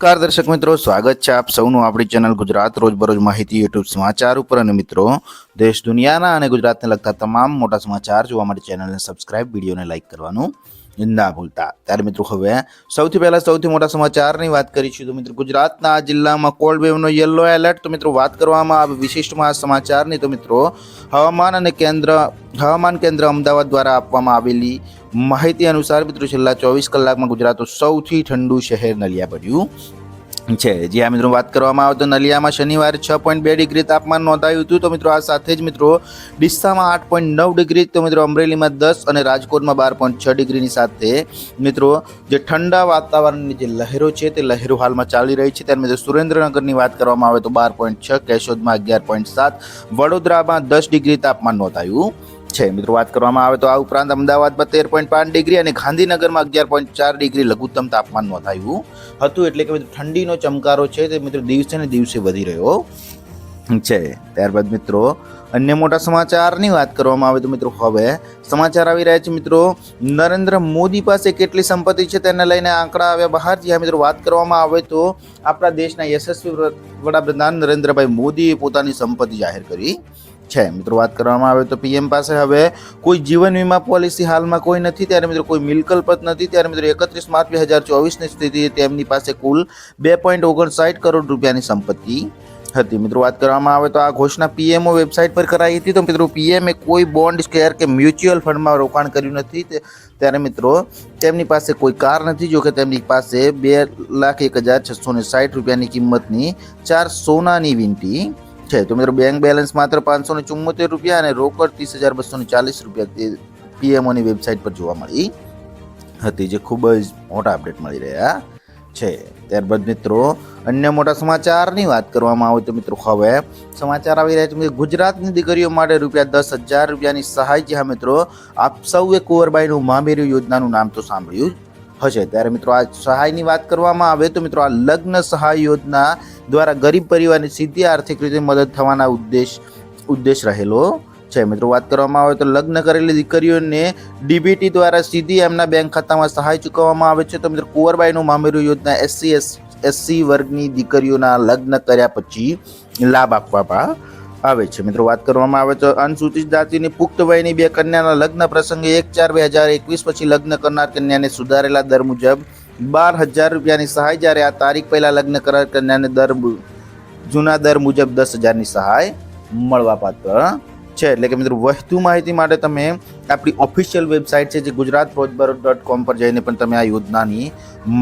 નમસ્કાર દર્શક મિત્રો, સ્વાગત છે આપ સૌનું આપણી ચેનલ ગુજરાત રોજબરોજ માહિતી યુટ્યુબ સમાચાર ઉપર। અને મિત્રો, દેશ દુનિયાના અને ગુજરાતને લગતા તમામ મોટા સમાચાર જોવા માટે ચેનલને સબસ્ક્રાઇબ, વિડીયોને લાઇક કરવાનું ના ભૂલતા। ત્યારે મિત્રો, હવે સૌથી પહેલા સૌથી મોટા સમાચારની વાત કરીશું તો મિત્રો, ગુજરાતના જિલ્લામાં કોલ્ડ વેવનો યલો એલર્ટ। તો મિત્રો, વાત કરવામાં આવે વિશિષ્ટમાં સમાચારની તો મિત્રો, હવામાન કેન્દ્ર અમદાવાદ દ્વારા આપવામાં આવેલી માહિતી અનુસાર મિત્રો, છેલ્લા 24 કલાકમાં ગુજરાતનું સૌથી ઠંડુ શહેર નલિયા બન્યું છે। જ્યાં મિત્રો વાત કરવામાં આવે તો નલિયામાં શનિવારે 6.2 ડિગ્રી તાપમાન નોંધાયું હતું। તો મિત્રો, આ સાથે જ મિત્રો ડીસામાં 8.9 ડિગ્રી, તો મિત્રો અમરેલીમાં 10 અને રાજકોટમાં 12.6 ડિગ્રીની સાથે મિત્રો જે ઠંડા વાતાવરણની જે લહેરો છે તે લહેરો હાલમાં ચાલી રહી છે। ત્યારે મિત્રો સુરેન્દ્રનગરની વાત કરવામાં આવે તો 12.6, કેશોદમાં 11.7, વડોદરામાં 10 ડિગ્રી તાપમાન નોંધાયું છે। મિત્રો વાત કરવામાં આવે તો આ ઉપરાંત અમદાવાદમાં 13.5 ડિગ્રી અને ગાંધીનગરમાં 11.4 ડિગ્રી લઘુત્તમ તાપમાન નોંધાયું હતું। એટલે કે મિત્રો ઠંડીનો ચમકારો છે તે મિત્રો દિવસે ને દિવસે વધી રહ્યો છે। ત્યારબાદ મિત્રો અન્ય મોટા સમાચારની વાત કરવામાં આવે તો મિત્રો, હવે સમાચાર આવી રહ્યા છે મિત્રો, નરેન્દ્ર મોદી પાસે કેટલી સંપત્તિ છે તેને લઈને આંકડા આવ્યા બહાર। જ્યાં મિત્રો વાત કરવામાં આવે તો આપણા દેશના યશસ્વી વડાપ્રધાન નરેન્દ્રભાઈ મોદીએ પોતાની સંપત્તિ જાહેર કરી છે। મિત્રો વાત કરવામાં આવે તો પીએમ પાસે હવે કોઈ જીવન વીમા પોલિસી હાલમાં કોઈ નથી। ત્યારે મિત્રો કોઈ મિલકત નથી। ત્યારે મિત્રો 31 માર્ચ 2024ની સ્થિતિએ તેમની પાસે કુલ 2.59 કરોડ રૂપિયાની સંપત્તિ હતી। મિત્રો વાત કરવામાં આવે તો આ ઘોષણા પીએમઓ વેબસાઇટ પર કરાઈ હતી। તો મિત્રો પીએમએ કોઈ બોન્ડ, શેર કે મ્યુચ્યુઅલ ફંડમાં રોકાણ કર્યું નથી। ત્યારે મિત્રો તેમની પાસે કોઈ કાર નથી। જો કે તેમની પાસે 2,01,660 રૂપિયાની કિંમતની 4 સોનાની વીંટી છે। તો મિત્રો બેંક બેલેન્સ માત્ર 574 રૂપિયા અને રોકડ 30,240 રૂપિયા પીએમઓની વેબસાઇટ પર જોવા મળી હતી, જે ખૂબ જ મોટા અપડેટ મળી રહ્યા છે। ત્યારબાદ મિત્રો અન્ય મોટા સમાચારની વાત કરવામાં આવે તો મિત્રો, હવે સમાચાર આવી રહ્યા છે ગુજરાતની દીકરીઓ માટે ₹10,000 રૂપિયાની સહાય। જ્યાં મિત્રો આપ સૌએ કુંવરબાઈનું મામેરું યોજનાનું નામ તો સાંભળ્યું હશે। ત્યારે મિત્રો આ સહાયની વાત કરવામાં આવે તો મિત્રો આ લગ્ન સહાય યોજના દ્વારા ગરીબ પરિવારની સીધી આર્થિક રીતે મદદ થવાના ઉદ્દેશ રહેલો છે। મિત્રો વાત કરવામાં આવે તો લગ્ન કરેલી દીકરીઓને ડીબીટી દ્વારા સીધી એમના બેંક ખાતામાં સહાય ચૂકવવામાં આવે છે। તો મિત્રો કુંવરબાઈનું મામેરું યોજના એસસી વર્ગની દીકરીઓના લગ્ન કર્યા પછી લાભ આપવામાં આવે છે। મિત્રો વાત કરવામાં આવે તો અનુસૂચિત જાતિની પુખ્ત વયની 2 કન્યાના લગ્ન પ્રસંગે 1/4/2021 પછી લગ્ન કરનાર કન્યાને સુધારેલા દર મુજબ 12,000 રૂપિયાની સહાય। જ્યારે આ તારીખ પહેલા લગ્ન કરાર કન્યાને જૂના દર મુજબ 10,000ની સહાય મળવાપાત્ર છે। એટલે કે મિત્રો વધુ માહિતી માટે તમે આપણી ઓફિશિયલ વેબસાઇટ છે જે gujatroजbaro.com પર જઈને પણ તમે આ યોજનાની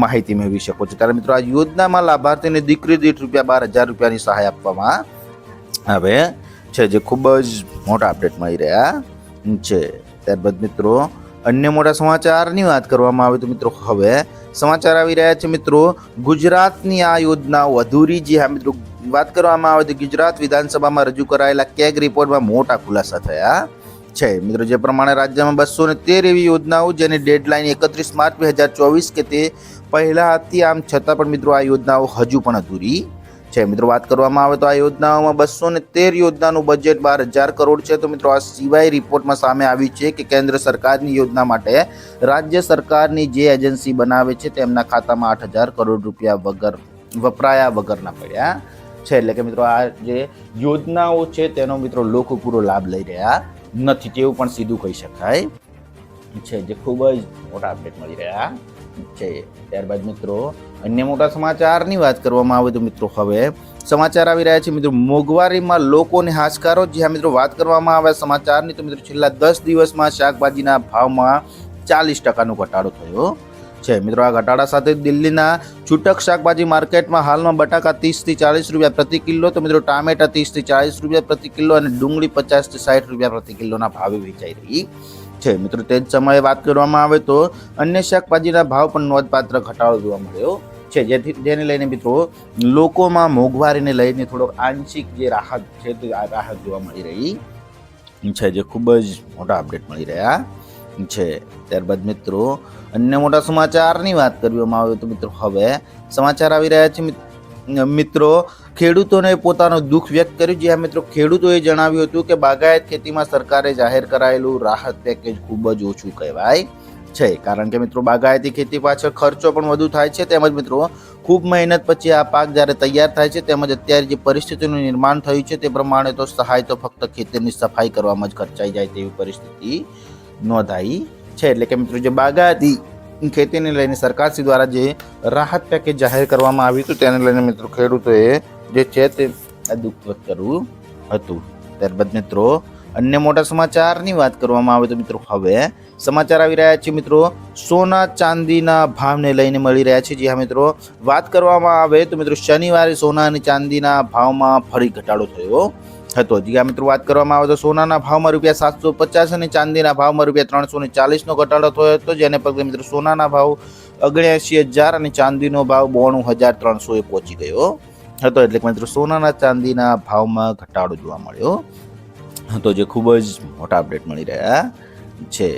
માહિતી મેળવી શકો છો। ત્યારે મિત્રો આ યોજનામાં લાભાર્થીને દીકરી દીઠ ₹12,000 રૂપિયાની સહાય આપવામાં આવે છે, જે ખૂબ જ મોટા અપડેટ મળી રહ્યા છે। ત્યારબાદ મિત્રો અન્ય મોટા સમાચારની વાત કરવામાં આવે તો મિત્રો, હવે સમાચાર આવી રહ્યા છે મિત્રો, ગુજરાતની આ યોજનાઓ અધૂરી। જે હા મિત્રો વાત કરવામાં આવે તો ગુજરાત વિધાનસભામાં રજૂ કરાયેલા કેગ રિપોર્ટમાં મોટા ખુલાસા થયા છે। મિત્રો જે પ્રમાણે રાજ્યમાં 213 એવી યોજનાઓ જેની ડેડલાઇન 31 માર્ચ 2024 કે તે પહેલા હતી, આમ છતાં પણ મિત્રો આ યોજનાઓ હજુ પણ અધૂરી છે। મિત્રો વાત કરવામાં આવે તો આ યોજનાઓમાં 213 યોજનાનું બજેટ 12,000 કરોડ છે। તો મિત્રો આ સિવાય રિપોર્ટમાં સામે આવ્યું છે કે કેન્દ્ર સરકારની યોજના માટે રાજ્ય સરકારની જે એજન્સી બનાવે છે તેમના ખાતામાં 8,000 કરોડ રૂપિયા વપરાયા વગરના પડ્યા છે। એટલે કે મિત્રો આ જે યોજનાઓ છે તેનો મિત્રો લોકો પૂરો લાભ લઈ રહ્યા નથી, તેવું પણ સીધું કહી શકાય છે, જે ખૂબ જ મોટા અપડેટ મળી રહ્યા છે। ત્યારબાદ મિત્રો અન્ય મોટા સમાચારની વાત કરવામાં આવે તો મિત્રો, હવે સમાચાર આવી રહ્યા છે મિત્રો, મોંઘવારીમાં લોકોને હાશકારો। જ્યાં મિત્રો વાત કરવામાં આવે સમાચારની તો મિત્રો છેલ્લા 10 દિવસમાં શાકભાજીના ભાવમાં 40% ઘટાડો થયો છે। મિત્રો આ ઘટાડા સાથે દિલ્હીના છૂટક શાકભાજી માર્કેટમાં હાલમાં બટાકા 30 થી 40 રૂપિયા પ્રતિ કિલો, તો મિત્રો ટામેટા 30 થી 40 રૂપિયા પ્રતિ કિલો અને ડુંગળી 50 થી 60 રૂપિયા પ્રતિ કિલોના ભાવે વેચાઈ રહી છે। મિત્રો તે જ સમયે વાત કરવામાં આવે તો અન્ય શાકભાજીના ભાવ પણ નોંધપાત્ર ઘટાડો જોવા મળ્યો છે, જેને લઈને મિત્રો લોકોમાં મોંઘવારીને લઈને થોડોક આંશિક જે રાહત છે તે રાહત જોવા મળી રહી છે, જે ખૂબ જ મોટા અપડેટ મળી રહ્યા છે। ત્યારબાદ મિત્રો અન્ય મોટા સમાચારની વાત કરવામાં આવે તો મિત્રો, હવે સમાચાર આવી રહ્યા છે મિત્રો, ખેડૂતોને પોતાનો દુઃખ વ્યક્ત કર્યું। જ્યાં મિત્રો ખેડૂતોએ જણાવ્યું હતું કે બાગાયત ખેતીમાં સરકારે જાહેર કરાયેલું રાહત પેકેજ ખૂબ જ ઓછું કહેવાય છે, કારણ કે મિત્રો બાગાયતી ખેતી પાછળ ખર્ચો પણ વધુ થાય છે, તેમજ મિત્રો ખૂબ મહેનત પછી આ પાક જ્યારે તૈયાર થાય છે, તેમજ અત્યારે જે પરિસ્થિતિનું નિર્માણ થયું છે તે પ્રમાણે તો સહાય તો ફક્ત ખેતરની સફાઈ કરવામાં જ ખર્ચાઈ જાય તેવી પરિસ્થિતિ નોંધાઈ છે. એટલે કે મિત્રો જે બાગાયતી ખેતીને લઈને સરકારશ્રી દ્વારા જે રાહત પેકેજ જાહેર કરવામાં આવ્યું હતું તેને લઈને મિત્રો ખેડૂતોએ જે છે તે દુઃખ વ્યક્ત કર્યું હતું. ત્યારબાદ મિત્રો અન્ય મોટા સમાચારની વાત કરવામાં આવે તો મિત્રો હવે સમાચાર આવી રહ્યા છે મિત્રો સોના ચાંદીના ભાવને લઈને મળી રહ્યા છે. જી હા મિત્રો, વાત કરવામાં આવે તો મિત્રો શનિવારે સોના અને ચાંદીના ભાવમાં ફરી ઘટાડો થયો હતો. જી હા મિત્રો, વાત કરવામાં આવે તો સોનાના ભાવમાં ₹750 અને ચાંદીના ભાવમાં ₹340નો ઘટાડો થયો હતો, જેને પગલે મિત્રો સોનાના ભાવ 79,000 અને ચાંદીનો ભાવ 92,300 પહોંચી ગયો હતો. એટલે કે મિત્રો સોનાના ચાંદીના ભાવમાં ઘટાડો જોવા મળ્યો હતો, જે ખૂબ જ મોટા અપડેટ મળી રહ્યા છે.